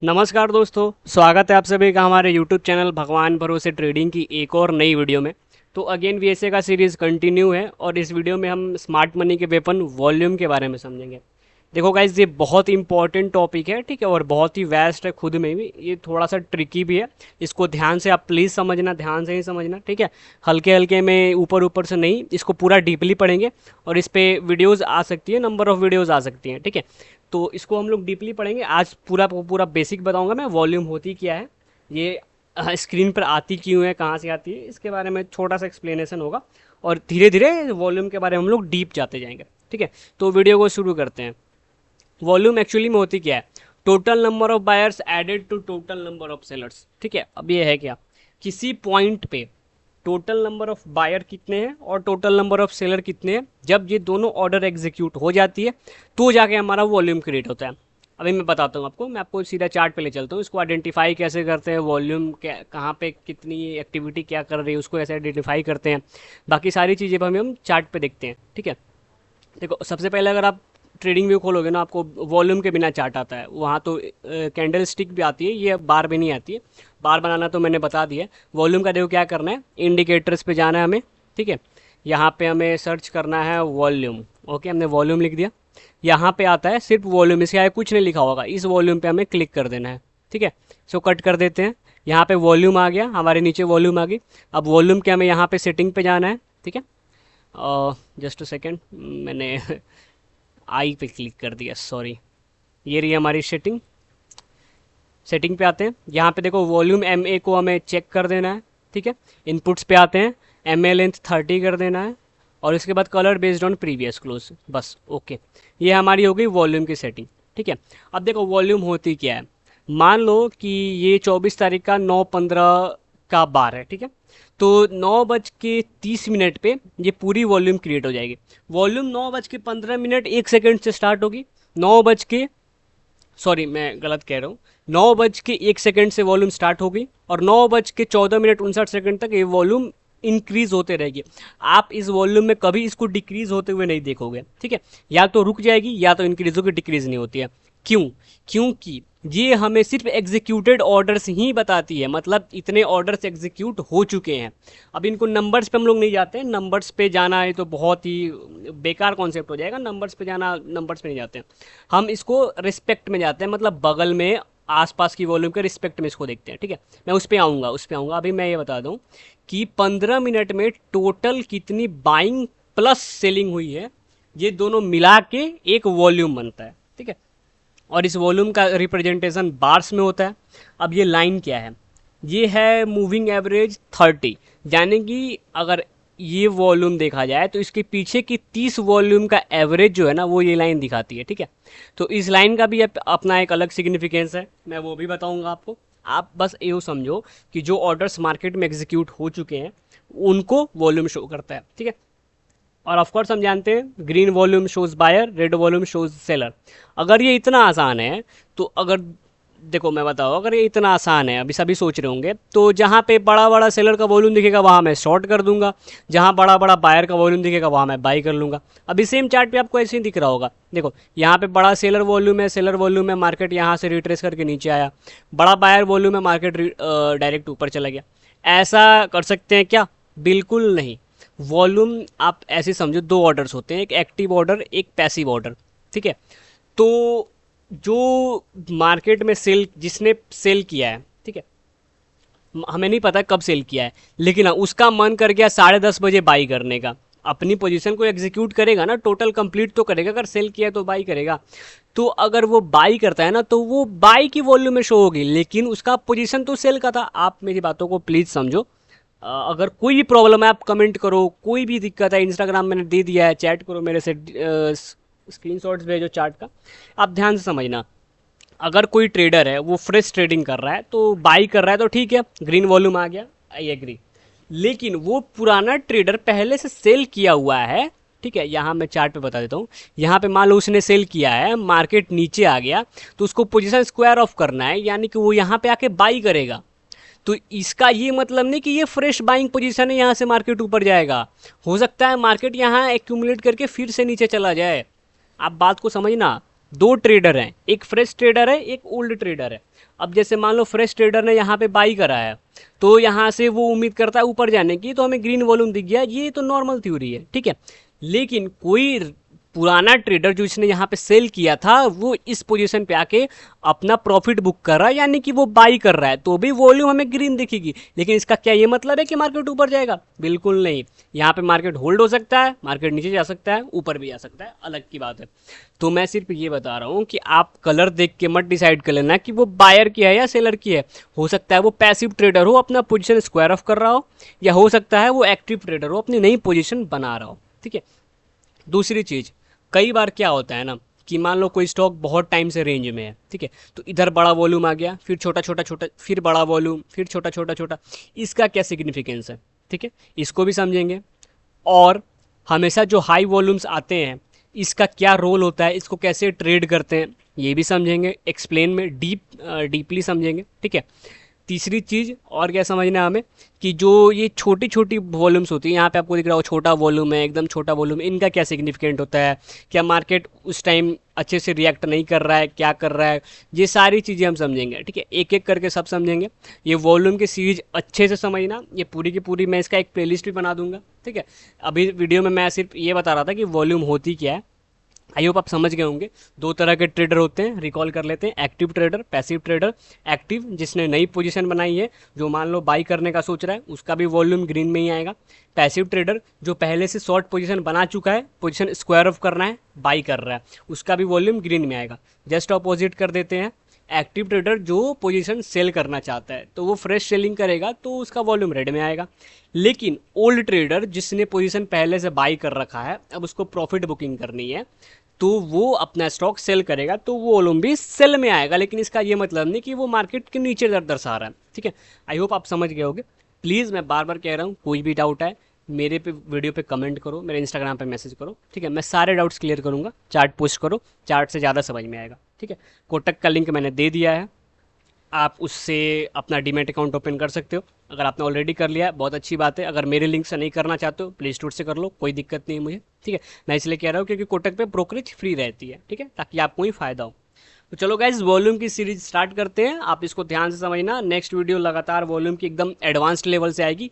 नमस्कार दोस्तों, स्वागत है आप सभी का हमारे YouTube चैनल भगवान भरोसे ट्रेडिंग की एक और नई वीडियो में। तो अगेन VSA का सीरीज़ कंटिन्यू है और इस वीडियो में हम स्मार्ट मनी के वेपन वॉल्यूम के बारे में समझेंगे। देखो गाइज, ये बहुत इंपॉर्टेंट टॉपिक है, ठीक है, और बहुत ही वेस्ट है खुद में भी। ये थोड़ा सा ट्रिकी भी है, इसको ध्यान से आप प्लीज़ समझना, ध्यान से ही समझना, ठीक है। हल्के हल्के में ऊपर ऊपर से नहीं, इसको पूरा डीपली पढ़ेंगे और इस पर वीडियोज़ आ सकती है, नंबर ऑफ़ वीडियोज़ आ सकती हैं, ठीक है। तो इसको हम लोग डीपली पढ़ेंगे आज। पूरा बेसिक बताऊंगा मैं, वॉल्यूम होती क्या है, ये स्क्रीन पर आती क्यों है, कहाँ से आती है, इसके बारे में छोटा सा एक्सप्लेनेशन होगा और धीरे धीरे वॉल्यूम के बारे में हम लोग डीप जाते जाएंगे, ठीक है। तो वीडियो को शुरू करते हैं। वॉल्यूम एक्चुअली में होती क्या है? Total number of buyers added to total number of sellers, ठीक है। अब ये है क्या, किसी पॉइंट पे टोटल नंबर ऑफ बायर कितने हैं और टोटल नंबर ऑफ सेलर कितने हैं, जब ये दोनों ऑर्डर एग्जीक्यूट हो जाती है तो जाके हमारा वॉल्यूम क्रिएट होता है। अभी मैं बताता हूँ आपको, मैं आपको सीधा चार्ट पे ले चलता हूँ। इसको आइडेंटिफाई कैसे करते हैं, वॉल्यूम क्या, कहाँ पे कितनी एक्टिविटी क्या कर रही है, उसको कैसे आइडेंटिफाई करते हैं, बाकी सारी चीज़ें पर हम चार्ट पे देखते हैं, ठीक है। देखो, सबसे पहले अगर आप ट्रेडिंग व्यू खोलोगे ना, आपको वॉल्यूम के बिना चार्ट आता है। वहाँ तो कैंडल स्टिक भी आती है, ये बार भी नहीं आती है। बार बनाना तो मैंने बता दिया। वॉल्यूम का देखो क्या करना है, इंडिकेटर्स पे जाना है हमें, ठीक है। यहाँ पे हमें सर्च करना है वॉल्यूम। ओके, हमने वॉल्यूम लिख दिया। यहाँ पे आता है सिर्फ वॉल्यूम, इसके आगे कुछ नहीं लिखा होगा। इस वॉल्यूम पे हमें क्लिक कर देना है, ठीक है। इसको कट कर देते हैं। यहाँ पे वॉल्यूम आ गया, हमारे नीचे वॉल्यूम आ गई। अब वॉल्यूम के हमें यहाँ पे सेटिंग पे जाना है, ठीक है। जस्ट अ सेकेंड, मैंने आई पे क्लिक कर दिया, सॉरी। ये रही हमारी सेटिंग। सेटिंग पे आते हैं, यहाँ पे देखो वॉल्यूम MA को हमें चेक कर देना है, ठीक है। इनपुट्स पे आते हैं, MA लेंथ 30 कर देना है और इसके बाद colour based on previous close, बस। ओके, ये हमारी हो गई वॉल्यूम की सेटिंग, ठीक है। अब देखो वॉल्यूम होती क्या है। मान लो कि ये 24 तारीख का 9/15 का बार है, ठीक है। तो 9:30 पे ये पूरी वॉल्यूम क्रिएट हो जाएगी। वॉल्यूम 9:15 एक सेकेंड से स्टार्ट होगी। 9 बज के, सॉरी मैं गलत कह रहा हूँ, 9:01 से वॉल्यूम स्टार्ट होगी और 9:14 तक ये वॉल्यूम इंक्रीज होते रहेगी। आप इस वॉल्यूम में कभी इसको डिक्रीज होते हुए नहीं देखोगे, ठीक है। या तो रुक जाएगी या तो इंक्रीज होगी, डिक्रीज नहीं होती है। क्यों? क्योंकि ये हमें सिर्फ एग्जीक्यूटेड ऑर्डर्स ही बताती है, मतलब इतने ऑर्डर्स एग्जीक्यूट हो चुके हैं। अब इनको नंबर्स पे हम लोग नहीं जाते हैं, नंबर्स पे जाना है तो बहुत ही बेकार कॉन्सेप्ट हो जाएगा। नंबर्स पे जाना, नंबर्स पे नहीं जाते हैं हम, इसको रिस्पेक्ट में जाते हैं, मतलब बगल में आसपास की वॉल्यूम के रिस्पेक्ट में इसको देखते हैं, ठीक है। मैं उस पर आऊँगा, उस पर आऊँगा। अभी मैं ये बता दूँ कि 15 मिनट में टोटल कितनी बाइंग प्लस सेलिंग हुई है, ये दोनों मिला के एक वॉल्यूम बनता है, ठीक है। और इस वॉल्यूम का रिप्रेजेंटेशन बार्स में होता है। अब ये लाइन क्या है, ये है मूविंग एवरेज 30, यानी कि अगर ये वॉल्यूम देखा जाए तो इसके पीछे की 30 वॉल्यूम का एवरेज जो है ना, वो ये लाइन दिखाती है, ठीक है। तो इस लाइन का भी अपना एक अलग सिग्निफिकेंस है, मैं वो भी बताऊंगा आपको। आप बस ये समझो कि जो ऑर्डर्स मार्केट में एग्जीक्यूट हो चुके हैं उनको वॉल्यूम शो करता है, ठीक है। और ऑफ कोर्स हम जानते हैं green volume shows buyer, red volume shows seller. अगर ये इतना आसान है तो अगर, देखो मैं बताओ, अगर ये इतना आसान है, अभी सभी सोच रहे होंगे, तो जहाँ पे बड़ा बड़ा सेलर का वॉल्यूम दिखेगा वहाँ मैं शॉर्ट कर दूंगा, जहाँ बड़ा बड़ा बायर का वॉल्यूम दिखेगा वहाँ मैं बाई कर लूँगा। अभी सेम चार्ट पे आपको ऐसे ही दिख रहा होगा। देखो, यहाँ पे बड़ा सेलर वॉल्यूम है, सेलर वॉल्यूम है, मार्केट यहाँ से रिट्रेस करके नीचे आया। बड़ा बायर वॉल्यूम है, मार्केट डायरेक्ट ऊपर चला गया। ऐसा कर सकते हैं क्या? बिल्कुल नहीं। वॉल्यूम आप ऐसे समझो, दो ऑर्डर्स होते हैं, एक एक्टिव ऑर्डर, एक पैसिव ऑर्डर, ठीक है। तो जो मार्केट में सेल, जिसने सेल किया है, ठीक है, हमें नहीं पता कब सेल किया है, लेकिन हाँ, उसका मन कर गया 10:30 बाई करने का, अपनी पोजीशन को एग्जीक्यूट करेगा ना, टोटल कंप्लीट तो करेगा, अगर सेल किया है तो बाई करेगा। तो अगर वो बाई करता है ना, तो वो बाई की वॉल्यूम में शो होगी, लेकिन उसका पोजीशन तो सेल का था। आप मेरी बातों को प्लीज़ समझो। अगर कोई भी प्रॉब्लम है आप कमेंट करो, कोई भी दिक्कत है, इंस्टाग्राम मैंने दे दिया है, चैट करो मेरे से, स्क्रीनशॉट्स भेजो चार्ट का। आप ध्यान से समझना, अगर कोई ट्रेडर है वो फ्रेश ट्रेडिंग कर रहा है तो बाई कर रहा है तो ठीक है, ग्रीन वॉल्यूम आ गया, आई एग्री। लेकिन वो पुराना ट्रेडर पहले से सेल किया हुआ है, ठीक है। यहाँ मैं चार्ट पे बता देता हूँ। यहाँ पे मान लो उसने सेल किया है, मार्केट नीचे आ गया, तो उसको पोजीशन स्क्वायर ऑफ करना है, यानी कि वो यहाँ पे आके बाई करेगा। तो इसका ये मतलब नहीं कि ये फ्रेश बाइंग पोजीशन है, यहाँ से मार्केट ऊपर जाएगा। हो सकता है मार्केट यहाँ एक्यूमुलेट करके फिर से नीचे चला जाए। आप बात को समझना, दो ट्रेडर हैं, एक फ्रेश ट्रेडर है, एक ओल्ड ट्रेडर है। अब जैसे मान लो फ्रेश ट्रेडर ने यहाँ पे बाई करा है, तो यहाँ से वो उम्मीद करता है ऊपर जाने की, तो हमें ग्रीन वॉल्यूम दिख गया, ये तो नॉर्मल थ्योरी है, ठीक है। लेकिन कोई पुराना ट्रेडर जो इसने यहाँ पे सेल किया था, वो इस पोजीशन पे आके अपना प्रॉफिट बुक कर रहा है, यानी कि वो बाई कर रहा है, तो भी वॉल्यूम हमें ग्रीन दिखेगी। लेकिन इसका क्या ये मतलब है कि मार्केट ऊपर जाएगा? बिल्कुल नहीं। यहाँ पे मार्केट होल्ड हो सकता है, मार्केट नीचे जा सकता है, ऊपर भी जा सकता है, अलग की बात है। तो मैं सिर्फ ये बता रहा हूँ कि आप कलर देख के मत डिसाइड कर लेना कि वो बायर की है या सेलर की है। हो सकता है वो पैसिव ट्रेडर हो, अपना पोजीशन स्क्वायर ऑफ कर रहा हो, या हो सकता है वो एक्टिव ट्रेडर हो, अपनी नई पोजीशन बना रहा हो, ठीक है। दूसरी चीज़, कई बार क्या होता है ना कि मान लो कोई स्टॉक बहुत टाइम से रेंज में है, ठीक है, तो इधर बड़ा वॉल्यूम आ गया, फिर छोटा छोटा छोटा, फिर बड़ा वॉल्यूम, फिर छोटा छोटा छोटा, इसका क्या सिग्निफिकेंस है, ठीक है, इसको भी समझेंगे। और हमेशा जो हाई वॉल्यूम्स आते हैं, इसका क्या रोल होता है, इसको कैसे ट्रेड करते हैं, ये भी समझेंगे, एक्सप्लेन में डीपली समझेंगे, ठीक है। तीसरी चीज़ और क्या समझना है हमें कि जो ये छोटी छोटी वॉल्यूम्स होती है, यहाँ पे आपको दिख रहा हो छोटा वॉल्यूम है, एकदम छोटा वॉल्यूम, इनका क्या सिग्निफिकेंट होता है, क्या मार्केट उस टाइम अच्छे से रिएक्ट नहीं कर रहा है, क्या कर रहा है, ये सारी चीज़ें हम समझेंगे, ठीक है, एक एक करके सब समझेंगे। ये वॉल्यूम की सीरीज अच्छे से समझना, ये पूरी की पूरी मैं इसका एक प्लेलिस्ट भी बना दूंगा, ठीक है। अभी वीडियो में मैं सिर्फ ये बता रहा था कि वॉल्यूम होती क्या है। आई होप आप समझ गए होंगे। दो तरह के ट्रेडर होते हैं, रिकॉल कर लेते हैं, active trader, passive trader. Active जिसने नई पोजीशन बनाई है, जो मान लो बाई करने का सोच रहा है, उसका भी वॉल्यूम ग्रीन में ही आएगा। पैसिव ट्रेडर जो पहले से शॉर्ट पोजीशन बना चुका है, पोजीशन स्क्वायर ऑफ करना है, बाई कर रहा है, उसका भी वॉल्यूम ग्रीन में आएगा। जस्ट अपोजिट कर देते हैं, एक्टिव ट्रेडर जो पोजीशन सेल करना चाहता है, तो वो फ्रेश सेलिंग करेगा, तो उसका वॉल्यूम रेड में आएगा। लेकिन ओल्ड ट्रेडर जिसने पोजीशन पहले से बाई कर रखा है, अब उसको प्रॉफिट बुकिंग करनी है, तो वो अपना स्टॉक सेल करेगा, तो वो वॉल्यूम भी सेल में आएगा। लेकिन इसका ये मतलब नहीं कि वो मार्केट के नीचे दर्शा रहा है, ठीक है। आई होप आप समझ गए होंगे। प्लीज़ मैं बार बार कह रहा हूँ, कोई भी डाउट है मेरे पे वीडियो पे कमेंट करो, मेरे इंस्टाग्राम पे मैसेज करो, ठीक है, मैं सारे डाउट्स क्लियर करूँगा। चार्ट पोस्ट करो, चार्ट से ज़्यादा समझ में आएगा, ठीक है। कोटक का लिंक मैंने दे दिया है, आप उससे अपना डीमैट अकाउंट ओपन कर सकते हो। अगर आपने ऑलरेडी कर लिया है बहुत अच्छी बात है, अगर मेरे लिंक से नहीं करना चाहते हो प्ले स्टोर से कर लो, कोई दिक्कत नहीं है मुझे, ठीक है। मैं इसलिए कह रहा हूँ क्योंकि कोटक पे ब्रोकरेज फ्री रहती है, ठीक है, ताकि आपको ही फायदा हो। तो चलो गाइज, वॉल्यूम की सीरीज स्टार्ट करते हैं। आप इसको ध्यान से समझना, नेक्स्ट वीडियो लगातार वॉल्यूम की एकदम एडवांस्ड लेवल से आएगी,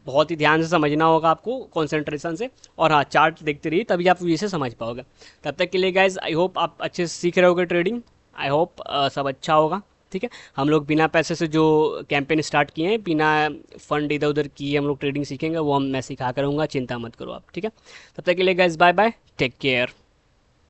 बहुत ही ध्यान से समझना होगा आपको, कॉन्सेंट्रेशन से। और हाँ, चार्ट देखते रहिए, तभी आप इसे समझ पाओगे। तब तक के लिए गाइज, आई होप आप अच्छे से सीख रहे होगे ट्रेडिंग, आई होप सब अच्छा होगा, ठीक है। हम लोग बिना पैसे से जो कैंपेन स्टार्ट किए हैं, बिना फंड इधर उधर किए हम लोग ट्रेडिंग सीखेंगे, वो मैं सिखा करूँगा, चिंता मत करो आप, ठीक है। तब तक के लिए guys, bye bye, take care.